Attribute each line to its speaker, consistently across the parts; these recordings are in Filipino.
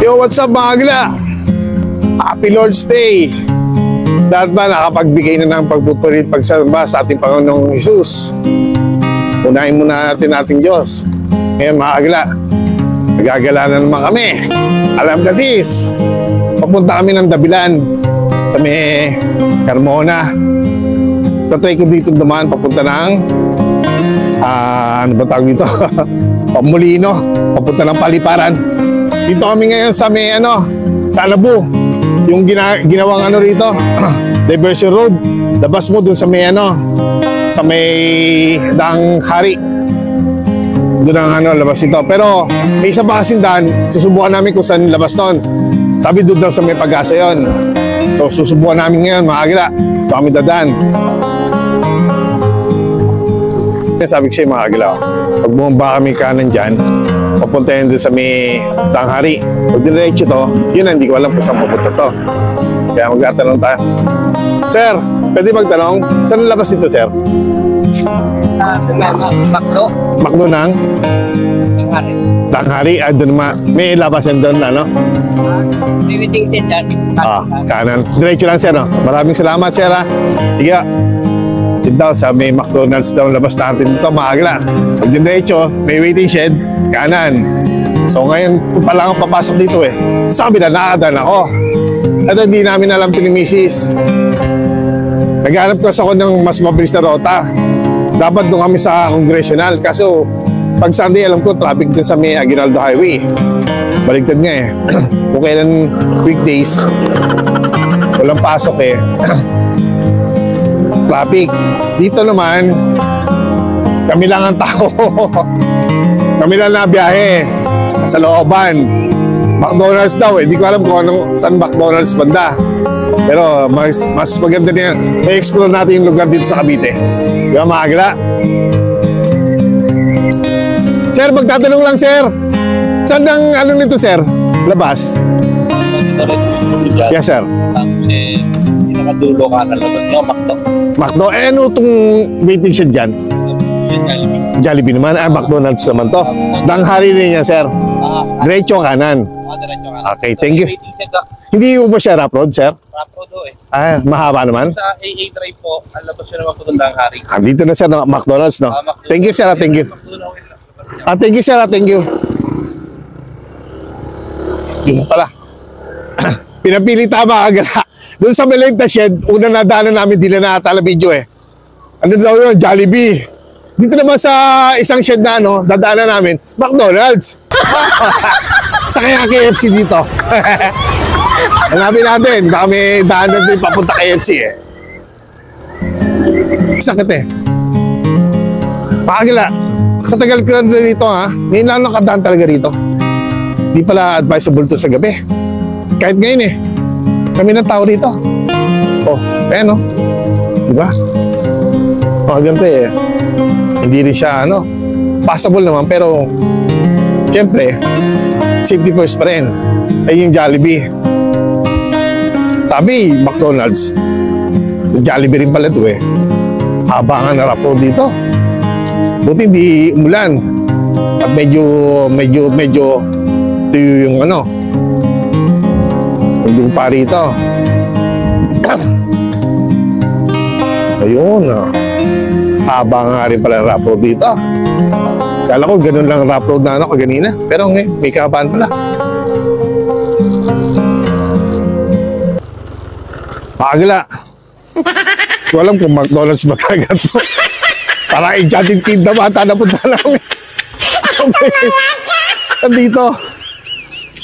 Speaker 1: Yo, what's up mga agla? Happy Lord's Day! Dahil ba nakapagbigay na ng pagpupulit pagsamba sa ating Panginoong Jesus? Unahin muna natin ating Diyos. Ngayon mga agla, nagagala na naman kami. Alam na this, papunta kami ng Dabilan sa may Carmona. Tatry ko dito dumaan papunta ng ano ba tawag dito? Pamulino, papunta ng Paliparan. Dito kami ngayon sa may sa Anabu. Yung ginawang rito, Diversion Road. Labas mo dun sa may sa may Daang Hari. Doon ang labas ito. Pero may isa pa kasing daan, susubukan namin kung saan labas nun. Sabi doon daw sa may Pag-asa yun. So susubukan namin ngayon, mga agla. Ito kami dadaan. Sabi ko siya mga agla, pag bumaba kami kanan dyan, papuntahin doon sa may Daang Hari. Pag diretso to, yun hindi ko alam kung saan pupunta to. Kaya magtatanong tayo. Sir, pwede magtanong, saan labas ito, sir?
Speaker 2: Makdo.
Speaker 1: Makdo ng?
Speaker 2: Daang Hari.
Speaker 1: Daang Hari, doon may labas yan doon,
Speaker 2: May waiting shed dyan.
Speaker 1: Kanan. Diretso lang, sir, no? Maraming salamat, sir, ha? Sige, dito daw sa may McDonald's daw labas natin dito, mga agla. Pag diretso, may waiting shed, kanan. So ngayon, kung pala akong papasok dito sabi na nakadaan ako. At hindi namin alam ito ni Mrs. Naghanap kasi ako ng mas mabilis na rota. Dapat doon kami sa Congressional. Kaso, pag Sunday, alam ko, traffic din sa may Aguinaldo Highway. Baligtad nga Kung kailan weekdays, walang pasok traffic. Dito naman, kami lang ang tao. Kami lang na biyahe sa looban. McDonald's daw Hindi ko alam kung saan McDonald's banda. Pero mas maganda niya. I-explore natin yung lugar dito sa Cavite. Di ba mga agla? Sir, magtatanong lang sir. Saan ang nito sir? Labas? Yes sir.
Speaker 2: Pinakadulo ka na labas nyo, Makdo.
Speaker 1: Makdo, ano itong waiting shed dyan? Jollibee naman, McDonald's naman to. Daang Hari rin yan, sir. Diretso kanan.
Speaker 2: Diretso kanan.
Speaker 1: Okay, thank you. Hindi mo ba siya rough road, sir?
Speaker 2: Rough road
Speaker 1: Mahaba naman?
Speaker 2: Sa AA Drive po, ang labas nyo naman po ng Daang Hari.
Speaker 1: Dito na sir, McDonald's, no? Thank you, sir. Thank you. Thank you, sir. Thank you. Yun pala. Pinapili tama agad. Doon sa Melenta Shed, una na daanan namin, di na natala video Ano daw yun? Jollibee. Dito naman sa isang shed na dadaanan namin, McDonald's. Sa kaya KFC dito. Hanapin natin, baka may daanan din papunta KFC Sakit Pakagila, katagal ka na dito ngayon lang nakadaan talaga rito. Di pala advisable to sa gabi. Kahit ngayon kami ng tao rito. Ayan diba? Ganito hindi rin siya passable naman, pero siyempre safety first pa rin. Ay yung Jollibee, sabi McDonald's, yung Jollibee rin pala ito haba nga na rough road dito. Buti hindi umulan at medyo tuyo yung yung lupa rito. Ayun haba nga rin pala rough road dito. Kala ko ganun lang rough road na kaganina, pero may kahabaan pala. Pagla. Ko alam kung McDonald's ba talaga to. Parang Enchanted Kingdom ata napunta namin. Dito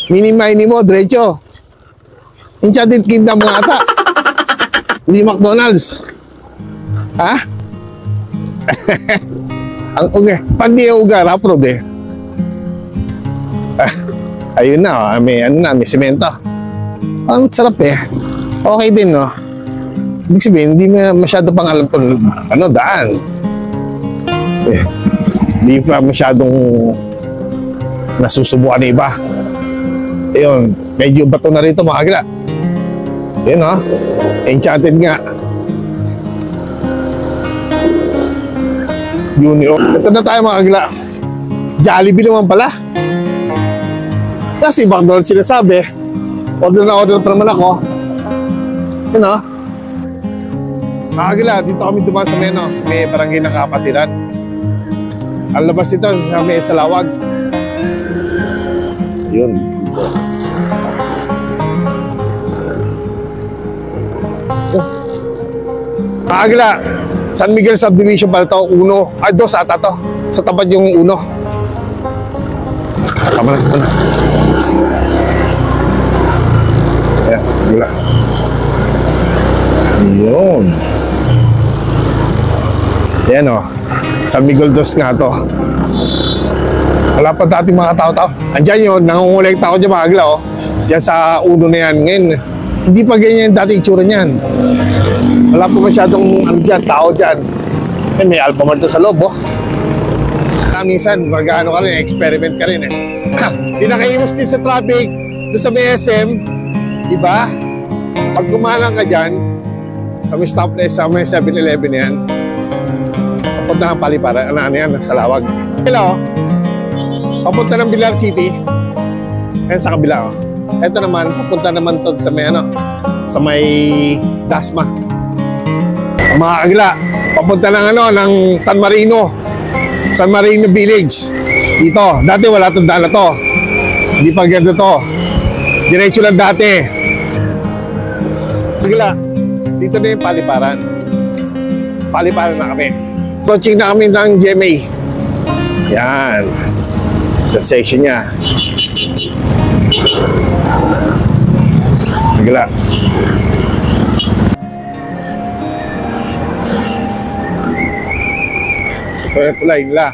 Speaker 1: mini mo, diretso Enchanted Kingdom nga ata, hindi McDonald's. Ang pandi uga rough road ayun na may may semento. Ang sarap okay din ibig sabihin hindi masyado pang alam kung daan hindi pa masyadong nasusubukan na iba. Ayun, medyo bato na rito mga agla. Ayun Enchanted nga. Ito na tayo mga agla. Jollibee naman pala. Kasi McDonald's sinasabi. Order na order pa naman ako. Yun o. Mga Agila, dito kami dumaan sa Meno, sa may barangay ng Kapatiran. Ang labas nito sa may Salawag. Yun. Mga Agila, San Miguel Subdivision pala ito, 1. Ay, 2 ata to. Sa tapat yung 1. Tama na. Ayan, Agila. Yun. Ayan o. San Miguel 2 nga to. Wala pa dating mga tao-tao. Andyan yun, nangungulekta ako dyan mga Agila o. Diyan sa 1 na yan. Ngayon, hindi pa ganyan dati itsura niyan. Wala pa masyadong tao dyan. Eh, may Alphamart sa loob, oh. Minsan, mag-ano ka rin, experiment ka rin, eh. Hindi nakaiwas din sa traffic, doon sa BSM, diba? Pag kumanang ka dyan, sa may stoplight, sa may 7-Eleven yan, papunta ng Paliparan, ano yan, sa Lawag. Hello, papunta ng Bilar City, yan sa kabila, oh. Ito naman, papunta naman to sa may, sa may Dasma. Mga Agila, papunta ng ng San Marino Village. Dito, dati wala itong daan na to. Hindi pa ganito to. Diretso lang dati. Agila, dito na yung Paliparan. Paliparan na kami. Approaching na kami ng GMA. Yan. The section niya. Agila. Ito yung tulay nila.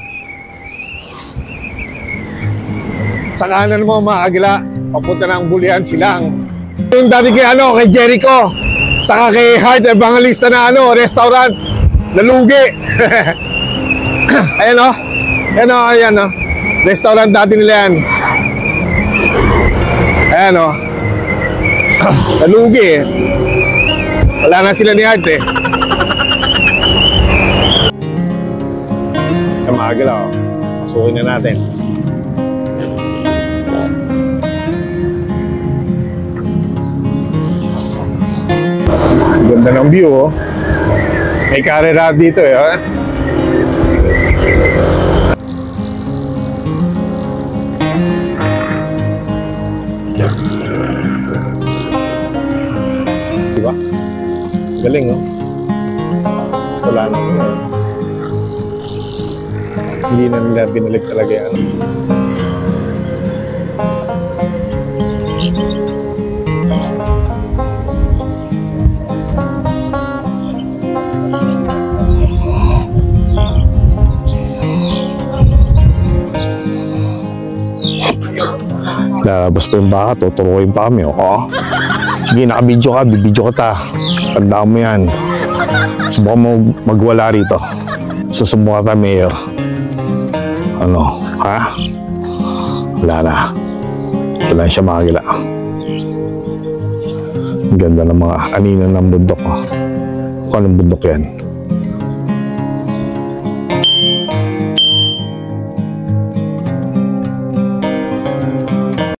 Speaker 1: Sa kanan mo mga Agila, papunta ng Bulian Silang. Yung dati kay kay Jericho, saka kay Heart Evangelista na restaurant, nalugi. Ayan o. Ayan o. Restaurant dati nila yan. Ayan o. Nalugi eh. Wala na sila ni Heart eh. Mga Agila, oh. Pasukin na natin. Ganda ng view, oh. May karera dito eh, ha? Diba? Galing, oh. Wala na yun. Hindi na nila binalik talaga yan. Lalabas pa yung baka, tuturuin pa kami. Oh. Sige, nakabidyo ka, bibidyo ka ta. Tandaan mo yan. Subukan mo magwala rito. Susubukan ka, Mayor. Ano, ha? Wala na. Wala na siya mga Agila. Ang ganda ng mga aninan ng bundok. Kung anong bundok yan.